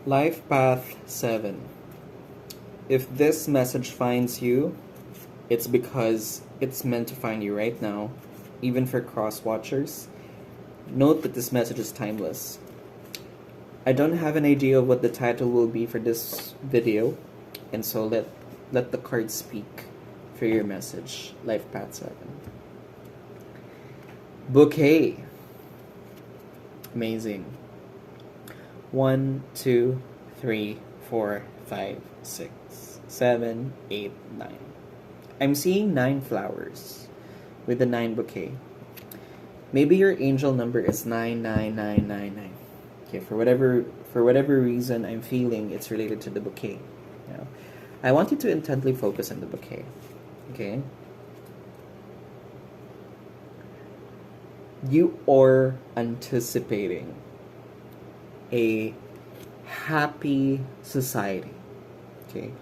Life Path 7. If this message finds you, it's because it's meant to find you right now, even for cross-watchers. Note that this message is timeless. I don't have an idea of what the title will be for this video, and so let the cards speak for your message. Life Path 7. Bouquet. Amazing. 1, 2, 3, 4, 5, 6, 7, 8, 9. I'm seeing 9 flowers with the 9 bouquet. Maybe your angel number is 99999. Okay, for whatever reason I'm feeling it's related to the bouquet. Now, I want you to intently focus on the bouquet. Okay? You are anticipating a happy society. Okay?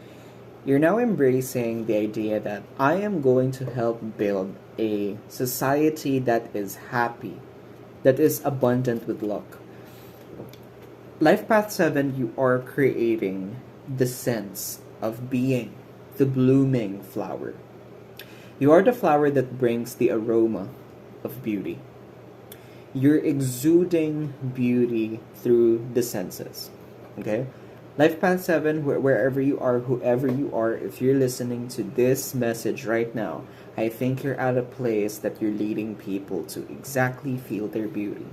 You're now embracing the idea that I am going to help build a society that is happy, that is abundant with luck. Life Path 7, you are creating the sense of being the blooming flower. You are the flower that brings the aroma of beauty. You're exuding beauty through the senses. Okay? Life Path 7, wherever you are, whoever you are, if you're listening to this message right now, I think you're at a place that you're leading people to exactly feel their beauty.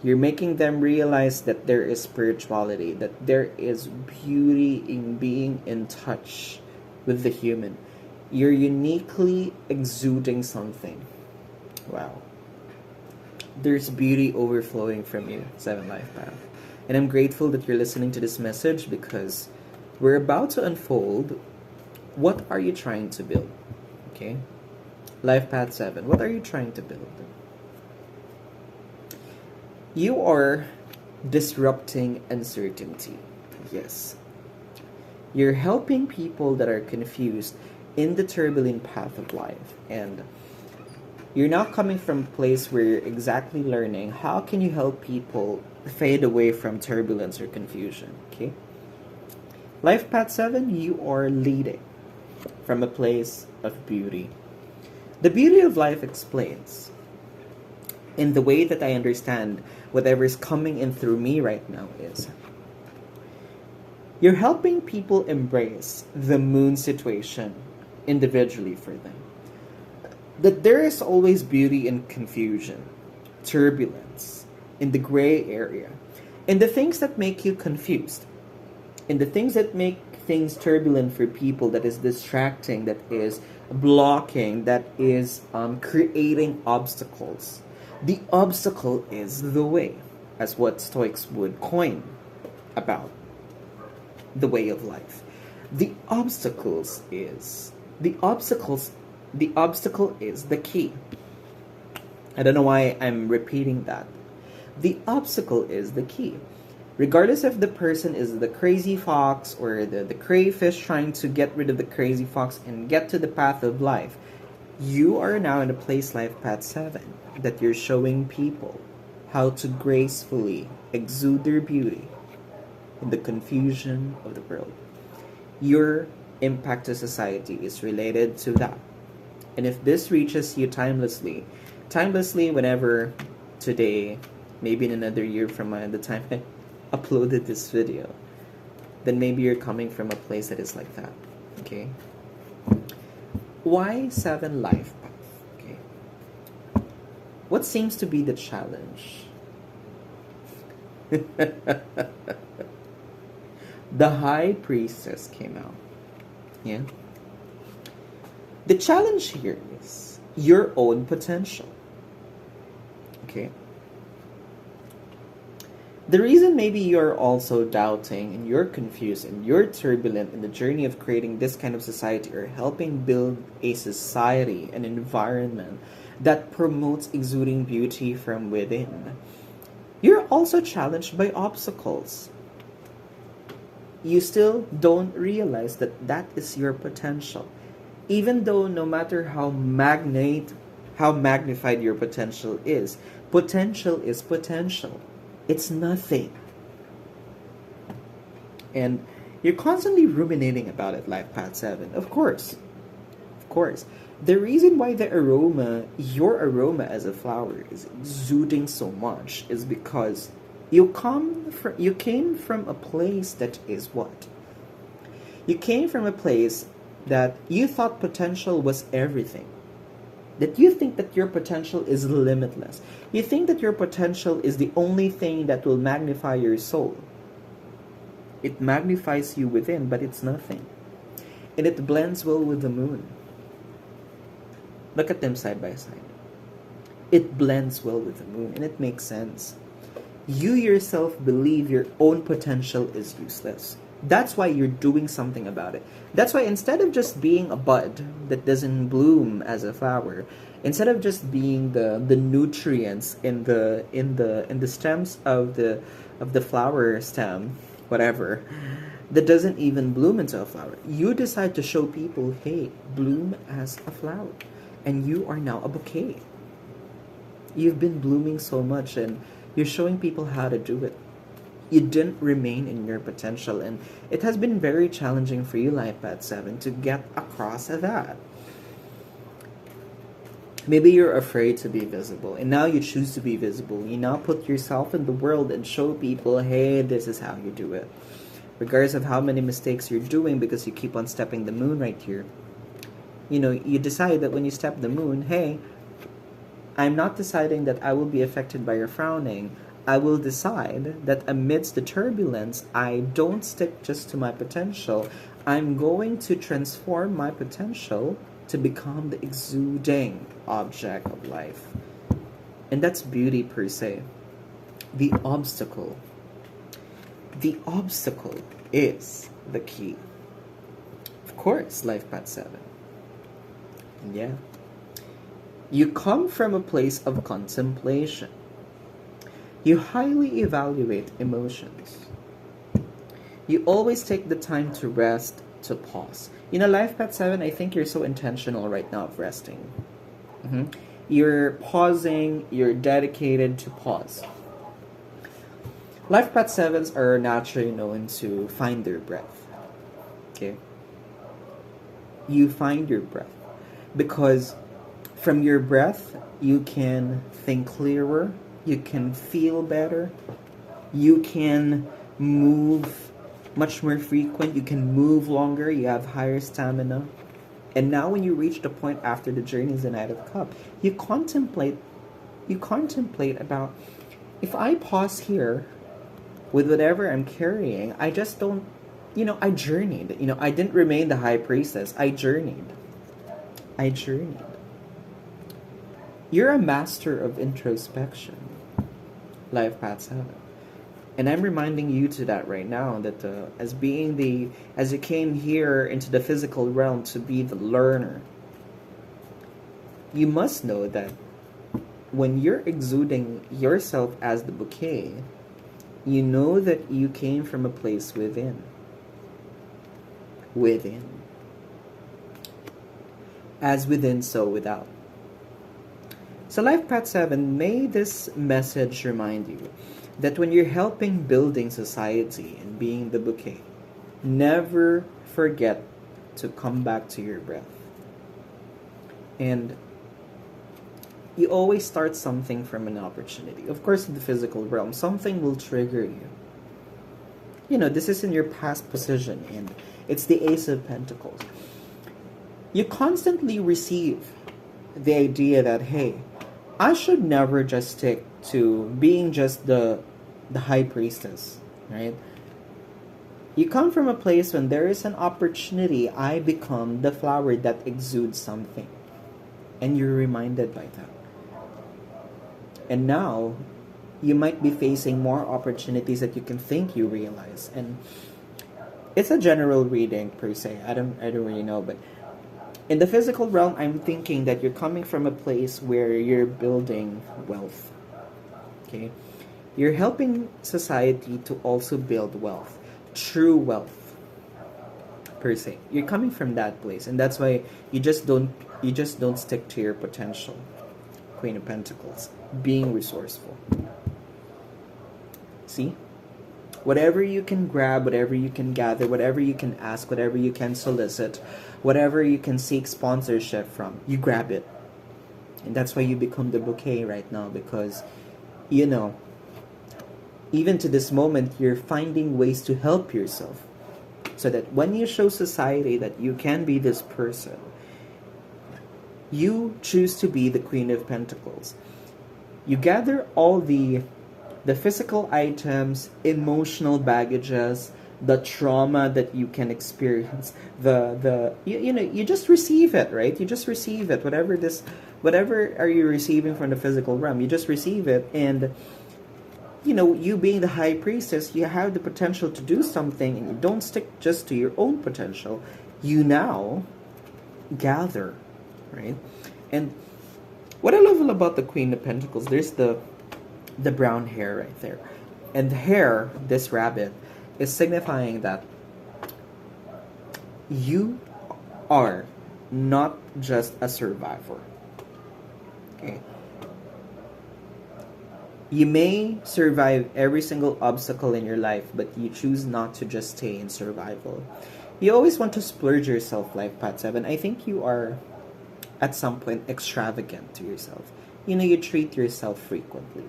You're making them realize that there is spirituality, that there is beauty in being in touch with the human. You're uniquely exuding something. Wow. There's beauty overflowing from you, 7 Life Path. And I'm grateful that you're listening to this message because we're about to unfold what are you trying to build. Okay? Life Path 7, what are you trying to build? You are disrupting uncertainty. Yes. You're helping people that are confused in the turbulent path of life. And you're now coming from a place where you're exactly learning how can you help people fade away from turbulence or confusion. Okay? Life Path 7, you are leading from a place of beauty. The beauty of life explains in the way that I understand whatever is coming in through me right now is you're helping people embrace the moon situation individually for them. That there is always beauty in confusion, turbulence, in the gray area, in the things that make you confused, in the things that make things turbulent for people, that is distracting, that is blocking, that is creating obstacles. The obstacle is the way, as what Stoics would coin about the way of life. The obstacle is the key. I don't know why I'm repeating that. The obstacle is the key. Regardless if the person is the crazy fox or the crayfish trying to get rid of the crazy fox and get to the path of life, you are now in a place, Life Path 7, that you're showing people how to gracefully exude their beauty in the confusion of the world. Your impact to society is related to that. And if this reaches you timelessly, whenever today, maybe in another year from the time I uploaded this video, then maybe you're coming from a place that is like that. Okay? Why 7 Life Path? Okay. What seems to be the challenge? The High Priestess came out. Yeah? The challenge here is your own potential. Okay? The reason maybe you're also doubting and you're confused and you're turbulent in the journey of creating this kind of society or helping build a society, an environment that promotes exuding beauty from within. You're also challenged by obstacles. You still don't realize that that is your potential. Even though no matter how magnified your potential is potential. It's nothing. And you're constantly ruminating about it, Life Path 7. Of course. Of course. The reason why the aroma, your aroma as a flower, is exuding so much is because you came from a place that is what? You came from a place that you thought potential was everything. That you think that your potential is limitless. You think that your potential is the only thing that will magnify your soul. It magnifies you within, but it's nothing. And it blends well with the moon. Look at them side by side. It blends well with the moon, and it makes sense. You yourself believe your own potential is useless. That's why you're doing something about it. That's why instead of just being a bud that doesn't bloom as a flower, instead of just being the nutrients in the stems of the flower stem, whatever, that doesn't even bloom into a flower, you decide to show people, hey, bloom as a flower, and you are now a bouquet. You've been blooming so much, and you're showing people how to do it. You didn't remain in your potential, and it has been very challenging for you, Life Path 7, to get across that. Maybe you're afraid to be visible, and now you choose to be visible. You now put yourself in the world and show people, hey, this is how you do it. Regardless of how many mistakes you're doing, because you keep on stepping the moon right here. You know, you decide that when you step the moon, hey, I'm not deciding that I will be affected by your frowning. I will decide that amidst the turbulence, I don't stick just to my potential. I'm going to transform my potential to become the exuding object of life. And that's beauty per se. The obstacle is the key. Of course, Life Path 7. And yeah. You come from a place of contemplation. You highly evaluate emotions. You always take the time to rest, to pause. You know, Life Path 7, I think you're so intentional right now of resting. You're pausing, you're dedicated to pause. Life Path 7s are naturally known to find their breath. Okay? You find your breath. Because from your breath, you can think clearer, you can feel better, you can move much more frequent, you can move longer, you have higher stamina. And now when you reach the point after the journey is the Knight of Cups, you contemplate about, if I pause here with whatever I'm carrying, I just don't, I journeyed. I didn't remain the High Priestess. I journeyed. You're a master of introspection, Life Path 7. And I'm reminding you to that right now, that as you came here into the physical realm to be the learner, you must know that when you're exuding yourself as the bouquet, you know that you came from a place within. As within, so without. So Life Path 7, may this message remind you that when you're helping building society and being the bouquet, never forget to come back to your breath. And you always start something from an opportunity. Of course, in the physical realm, something will trigger you. This is in your past position, and it's the Ace of Pentacles. You constantly receive the idea that, hey, I should never just stick to being just the High Priestess, right? You come from a place when there is an opportunity, I become the flower that exudes something. And you're reminded by that. And now, you might be facing more opportunities that you can think you realize. And it's a general reading per se. I don't really know, but in the physical realm, I'm thinking that you're coming from a place where you're building wealth. Okay? You're helping society to also build wealth. True wealth. Per se. You're coming from that place, and that's why you just don't stick to your potential. Queen of Pentacles. Being resourceful. See? Whatever you can grab, whatever you can gather, whatever you can ask, whatever you can solicit, whatever you can seek sponsorship from, you grab it. And that's why you become the bouquet right now, because, you know, even to this moment, you're finding ways to help yourself. So that when you show society that you can be this person, you choose to be the Queen of Pentacles. You gather all the physical items, emotional baggages, the trauma that you can experience, you just receive it, right? You just receive it. Whatever are you receiving from the physical realm, you just receive it. And you being the high priestess, you have the potential to do something, and you don't stick just to your own potential. You now gather, right? And what I love about the Queen of Pentacles, there's the brown hair right there. And the hair, this rabbit, is signifying that you are not just a survivor. Okay? You may survive every single obstacle in your life, but you choose not to just stay in survival. You always want to splurge yourself, Life Path 7. I think you are, at some point, extravagant to yourself. You treat yourself frequently.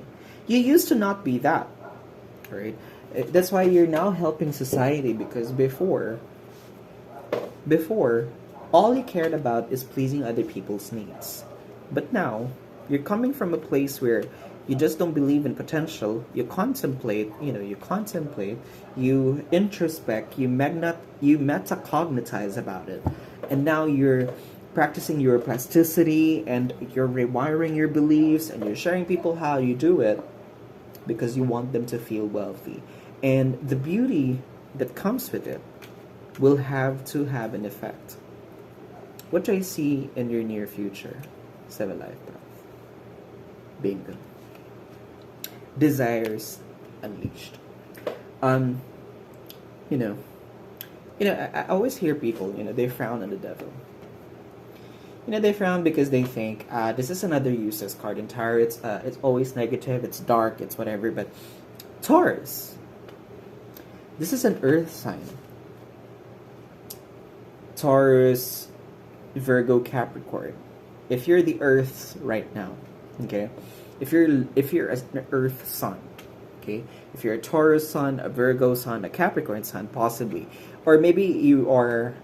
You used to not be that, right? That's why you're now helping society, because before, all you cared about is pleasing other people's needs. But now, you're coming from a place where you just don't believe in potential. You contemplate, you introspect, you metacognitize about it. And now you're practicing your plasticity, and you're rewiring your beliefs, and you're sharing people how you do it, because you want them to feel wealthy. And the beauty that comes with it will have to have an effect. What do I see in your near future? 7 Life Path. Bingo. Desires unleashed. I always hear people, they frown on the devil. They frown because they think, this is another useless card in tarot. It's always negative, it's dark, it's whatever. But Taurus, this is an earth sign. Taurus, Virgo, Capricorn. If you're the earth right now, okay? If you're an earth sun, okay? If you're a Taurus sun, a Virgo sun, a Capricorn sun, possibly. Or maybe you're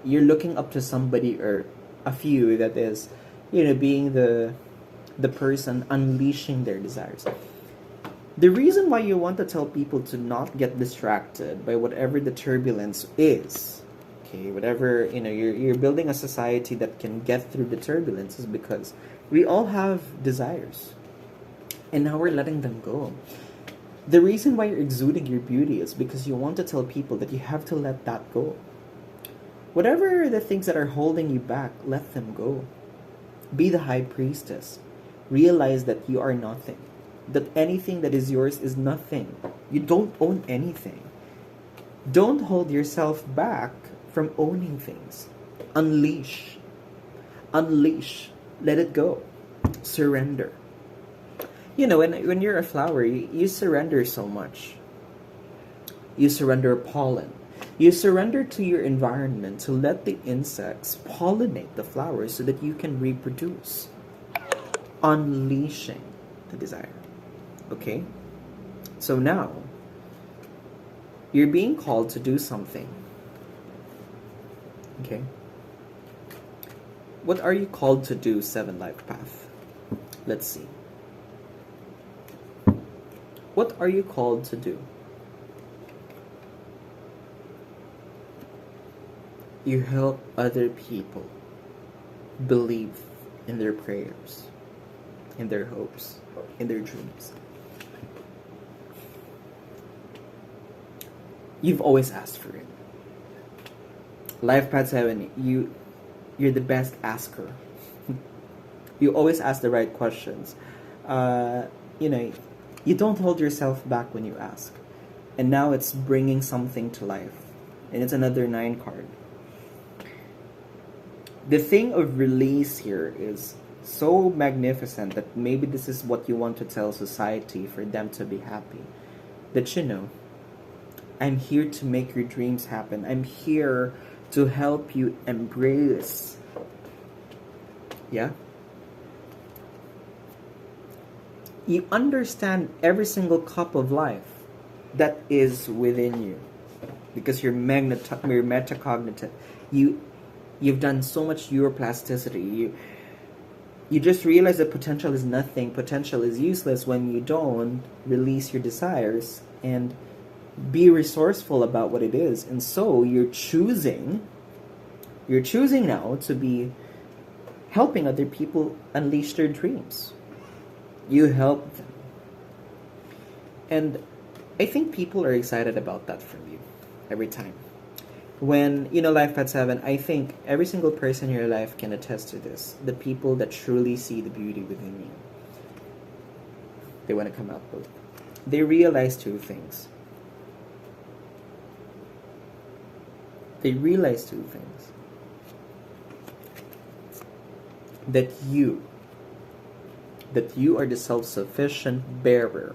looking up to somebody, or a few, that is, being the person unleashing their desires. The reason why you want to tell people to not get distracted by whatever the turbulence is, okay, whatever, you're building a society that can get through the turbulence, is because we all have desires, and now we're letting them go. The reason why you're exuding your beauty is because you want to tell people that you have to let that go. Whatever the things that are holding you back, let them go. Be the high priestess. Realize that you are nothing. That anything that is yours is nothing. You don't own anything. Don't hold yourself back from owning things. Unleash. Unleash. Let it go. Surrender. When you're a flower, you surrender so much. You surrender pollen. You surrender to your environment to let the insects pollinate the flowers so that you can reproduce. Unleashing the desire. Okay? So now, you're being called to do something. Okay? What are you called to do, 7 Life Path? Let's see. What are you called to do? You help other people believe in their prayers, in their hopes, in their dreams. You've always asked for it. Life Path 7, you're the best asker. You always ask the right questions. You don't hold yourself back when you ask. And now it's bringing something to life. And it's another 9 card. The thing of release here is so magnificent that maybe this is what you want to tell society for them to be happy. That I'm here to make your dreams happen. I'm here to help you embrace. Yeah? You understand every single cup of life that is within you because you're metacognitive. You've done so much neuroplasticity. You just realize that potential is nothing. Potential is useless when you don't release your desires and be resourceful about what it is. And so you're choosing now to be helping other people unleash their dreams. You help them. And I think people are excited about that from you every time. When, Life Path 7, I think every single person in your life can attest to this. The people that truly see the beauty within you. They want to come out both. They realize two things. That you are the self-sufficient bearer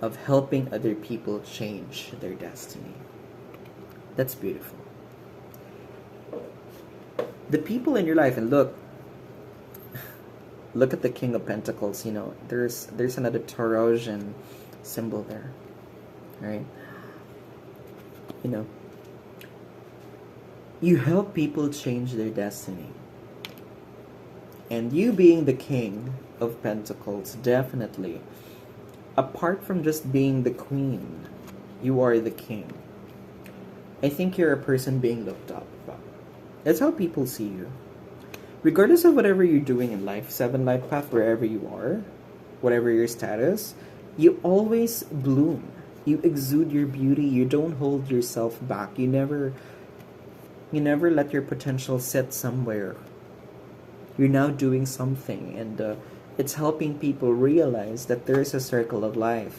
of helping other people change their destiny. That's beautiful. The people in your life, and look at the King of Pentacles, there's another Tarosian symbol there. Right? You help people change their destiny. And you being the King of Pentacles, definitely, apart from just being the Queen, you are the King. I think you're a person being looked up. That's how people see you. Regardless of whatever you're doing in life, 7 life path, wherever you are, whatever your status, you always bloom. You exude your beauty. You don't hold yourself back. You never let your potential sit somewhere. You're now doing something, and it's helping people realize that there is a circle of life,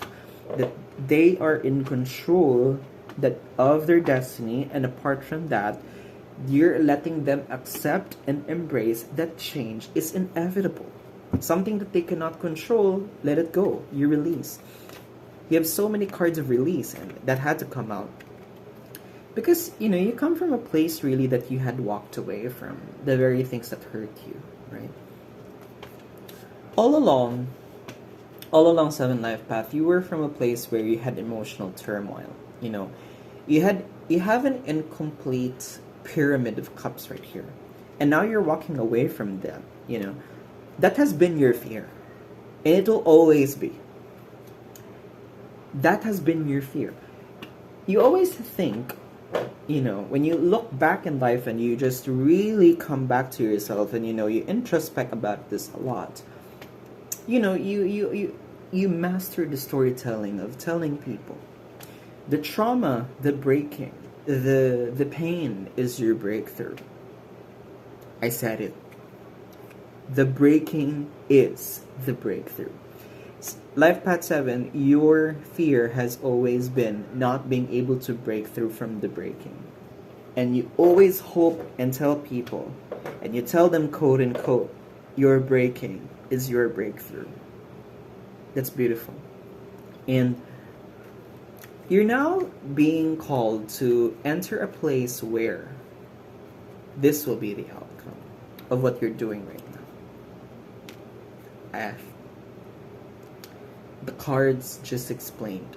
that they are in control of their destiny, and apart from that, you're letting them accept and embrace that change is inevitable. Something that they cannot control, let it go. You release. You have so many cards of release, and that had to come out. Because, you come from a place really that you had walked away from the very things that hurt you, right? All along 7 life path, you were from a place where you had emotional turmoil. You have an incomplete pyramid of cups right here. And now you're walking away from them, That has been your fear. And it'll always be. That has been your fear. You always think, when you look back in life and you just really come back to yourself and, you introspect about this a lot, you master the storytelling of telling people. The trauma, the breaking, the pain is your breakthrough. I said it. The breaking is the breakthrough. Life Path 7, your fear has always been not being able to break through from the breaking. And you always hope and tell people, and you tell them, quote unquote, your breaking is your breakthrough. That's beautiful. And you're now being called to enter a place where this will be the outcome of what you're doing right now. The cards just explained.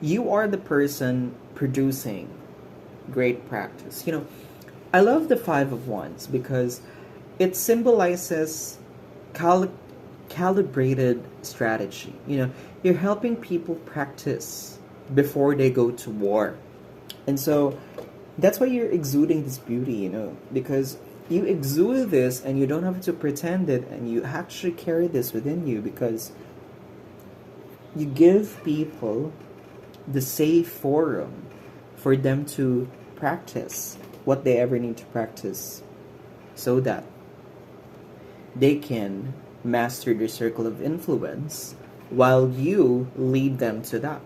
You are the person producing great practice. I love the 5 of Wands because it symbolizes calibrated strategy. You're helping people practice before they go to war. And so that's why you're exuding this beauty, because you exude this and you don't have to pretend it, and you actually carry this within you because you give people the safe forum for them to practice what they ever need to practice so that they can master their circle of influence while you lead them to that.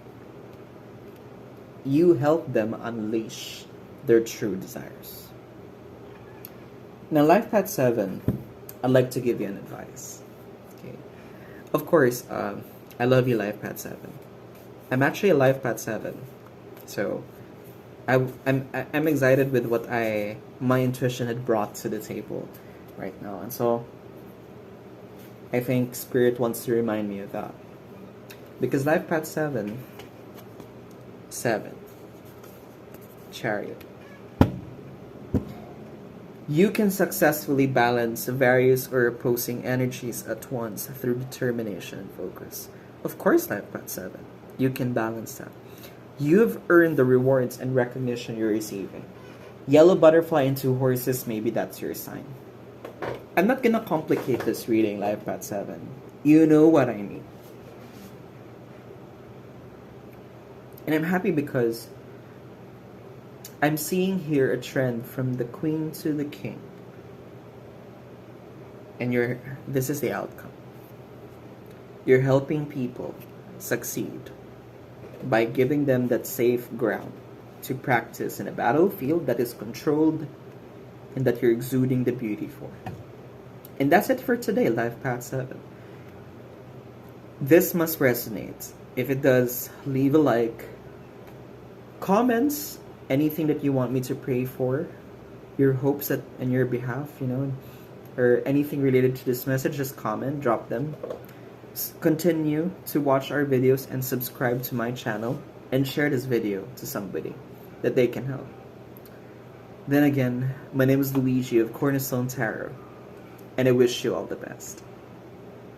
You help them unleash their true desires. Now, Life Path 7, I'd like to give you an advice. Okay. Of course, I love you, Life Path 7. I'm actually a life path 7. So I'm excited with what my intuition had brought to the table right now. And so I think Spirit wants to remind me of that. Because life path 7, Chariot. You can successfully balance various or opposing energies at once through determination and focus. Of course, life path 7. You can balance that. You've earned the rewards and recognition you're receiving. Yellow butterfly and 2 horses, maybe that's your sign. I'm not gonna complicate this reading, life path 7. You know what I mean. And I'm happy because I'm seeing here a trend from the Queen to the King. And this is the outcome. You're helping people succeed by giving them that safe ground to practice in a battlefield that is controlled and that you're exuding the beauty for. And that's it for today, Life Path 7. This must resonate. If it does, leave a like. Comments, anything that you want me to pray for, your hopes in your behalf, or anything related to this message, just comment, drop them. Continue to watch our videos and subscribe to my channel and share this video to somebody that they can help. Then again, my name is Luigi of Cornerstone Tarot, and I wish you all the best.